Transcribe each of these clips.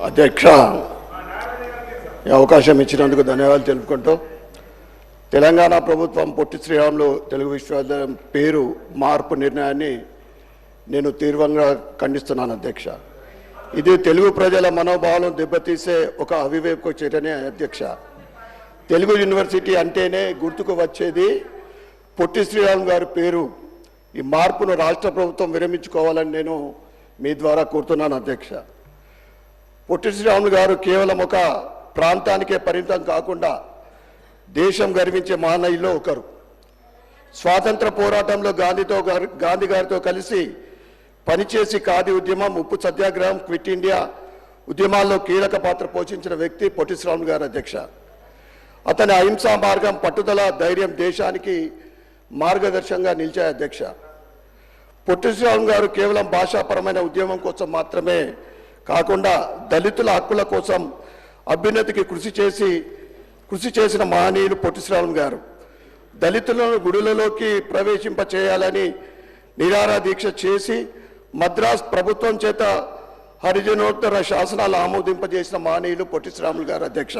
అధ్యక్ష, ఈ అవకాశం ఇచ్చినందుకు ధన్యవాదాలు తెలుపుకుంటూ తెలంగాణ ప్రభుత్వం పొట్టి శ్రీరాములు తెలుగు విశ్వవిద్యాలయం పేరు మార్పు నిర్ణయాన్ని నేను తీవ్రంగా ఖండిస్తున్నాను అధ్యక్ష. ఇది తెలుగు ప్రజల మనోభావాలను దెబ్బతీసే ఒక అవివేక చర్యనే అధ్యక్ష. తెలుగు యూనివర్సిటీ అంటేనే గుర్తుకు వచ్చేది పొట్టి శ్రీరాములు గారి పేరు. ఈ మార్పును రాష్ట్ర ప్రభుత్వం విరమించుకోవాలని నేను మీ ద్వారా కోరుతున్నాను అధ్యక్ష. పొట్టి శ్రీరాములు గారు కేవలం ఒక ప్రాంతానికే పరిమితం కాకుండా దేశం గర్వించే మహనీయుల్లో ఒకరు. స్వాతంత్ర పోరాటంలో గాంధీ గారితో కలిసి పనిచేసి ఖాదీ ఉద్యమం, ఉప్పు సత్యాగ్రహం, క్విట్ ఇండియా ఉద్యమాల్లో కీలక పాత్ర పోషించిన వ్యక్తి పొట్టి శ్రీరాములు గారు అధ్యక్ష. అతని అహింసా మార్గం, పట్టుదల, ధైర్యం దేశానికి మార్గదర్శకంగా నిలిచాయి అధ్యక్ష. పొట్టి శ్రీరాములు గారు కేవలం భాషాపరమైన ఉద్యమం కోసం మాత్రమే కాకుండా దళితుల హక్కుల కోసం అభ్యున్నతికి కృషి చేసిన మహనీయులు పొట్టి శ్రీరాములు గారు. దళితులను గుడులలోకి ప్రవేశింప చేయాలని నిరాహార దీక్ష చేసి మద్రాస్ ప్రభుత్వం చేత హరిజనోత్తర శాసనాలు ఆమోదింపజేసిన మహనీయులు పొట్టి శ్రీరాములు గారు అధ్యక్ష.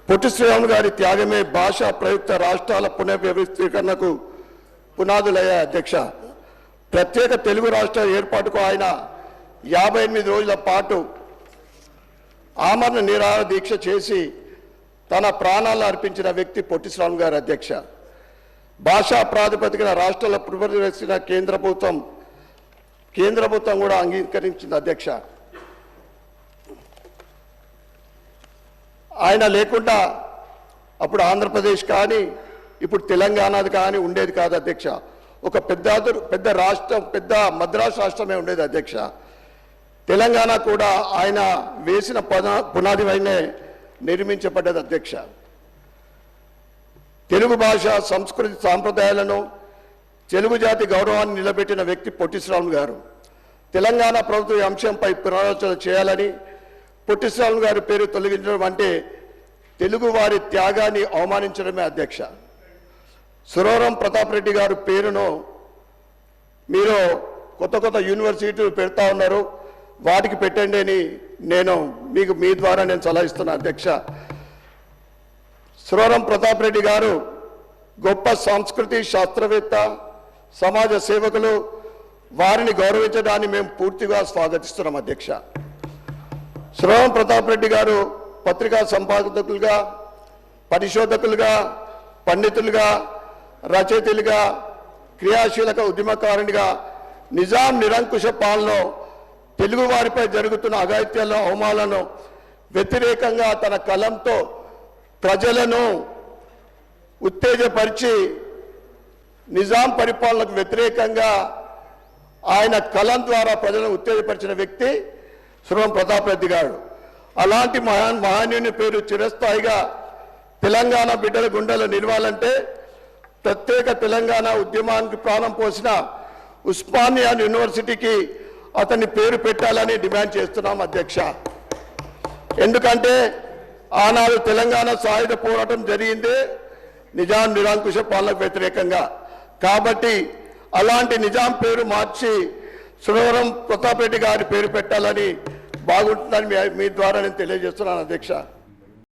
పొట్టి శ్రీరాములు గారి త్యాగమే భాషా ప్రయుక్త రాష్ట్రాల పునర్వ్యవస్థీకరణకు పునాదులయ్యాయి అధ్యక్ష. ప్రత్యేక తెలుగు రాష్ట్ర ఏర్పాటుకు ఆయన 58 రోజుల పాటు ఆమరణ నిరాహార దీక్ష చేసి తన ప్రాణాలను అర్పించిన వ్యక్తి పొట్టి శ్రీరాములు గారు అధ్యక్ష. భాషా ప్రాతిపదికన రాష్ట్రాల పునర్వ్యవస్థ కేంద్ర ప్రభుత్వం కూడా అంగీకరించింది అధ్యక్ష. ఆయన లేకుండా అప్పుడు ఆంధ్రప్రదేశ్ కానీ ఇప్పుడు తెలంగాణది కానీ ఉండేది కాదు అధ్యక్ష. ఒక పెద్ద రాష్ట్రం, పెద్ద మద్రాసు రాష్ట్రమే ఉండేది అధ్యక్ష. తెలంగాణ కూడా ఆయన వేసిన పునాది పైనే నిర్మించబడ్డది అధ్యక్ష. తెలుగు భాష, సంస్కృతి, సాంప్రదాయాలను, తెలుగు జాతి గౌరవాన్ని నిలబెట్టిన వ్యక్తి పొట్టి శ్రీరాములు గారు. తెలంగాణ ప్రభుత్వం ఈ అంశంపై పునరాలోచన చేయాలని, పొట్టి శ్రీరాములు గారి పేరు తొలగించడం అంటే తెలుగు వారి త్యాగాన్ని అవమానించడమే అధ్యక్ష. సురవరం ప్రతాప్ రెడ్డి గారి పేరును మీరు కొత్త యూనివర్సిటీలు పెడతా ఉన్నారు, వాటికి పెట్టండి అని నేను మీ ద్వారా నేను సలహా ఇస్తున్నా అధ్యక్ష. సురవరం ప్రతాప్ రెడ్డి గారు గొప్ప సంస్కృతి శాస్త్రవేత్త, సమాజ సేవకులు. వారిని గౌరవించడాన్ని మేము పూర్తిగా స్వాగతిస్తున్నాం అధ్యక్ష. సురవరం ప్రతాప్ రెడ్డి గారు పత్రికా సంపాదకులుగా, పరిశోధకులుగా, పండితులుగా, రచయితలుగా, క్రియాశీలక ఉద్యమకారునిగా నిజాం నిరంకుశ పాలనలో తెలుగు వారిపై జరుగుతున్న అఘాయిత్యాలను, అవమానాలను వ్యతిరేకంగా తన కలంతో ప్రజలను ఉత్తేజపరిచి నిజాం పరిపాలనకు వ్యతిరేకంగా ఆయన కలం ద్వారా ప్రజలను ఉత్తేజపరిచిన వ్యక్తి సురవరం ప్రతాప్ రెడ్డి గారు. అలాంటి మహనీయుని పేరు చిరస్థాయిగా తెలంగాణ బిడ్డల గుండెలో నిలవాలంటే ప్రత్యేక తెలంగాణ ఉద్యమానికి ప్రాణం పోసిన ఉస్మానియా యూనివర్సిటీకి అతని పేరు పెట్టాలని డిమాండ్ చేస్తున్నాం అధ్యక్ష. ఎందుకంటే ఆనాడు తెలంగాణ సాయుధ పోరాటం జరిగిందే నిజాం నిరంకుశ పాలనకు వ్యతిరేకంగా. కాబట్టి అలాంటి నిజాం పేరు మార్చి సురవరం ప్రతాప్ రెడ్డి గారి పేరు పెట్టాలని బాగుంటుందని మీ ద్వారా నేను తెలియజేస్తున్నాను అధ్యక్ష.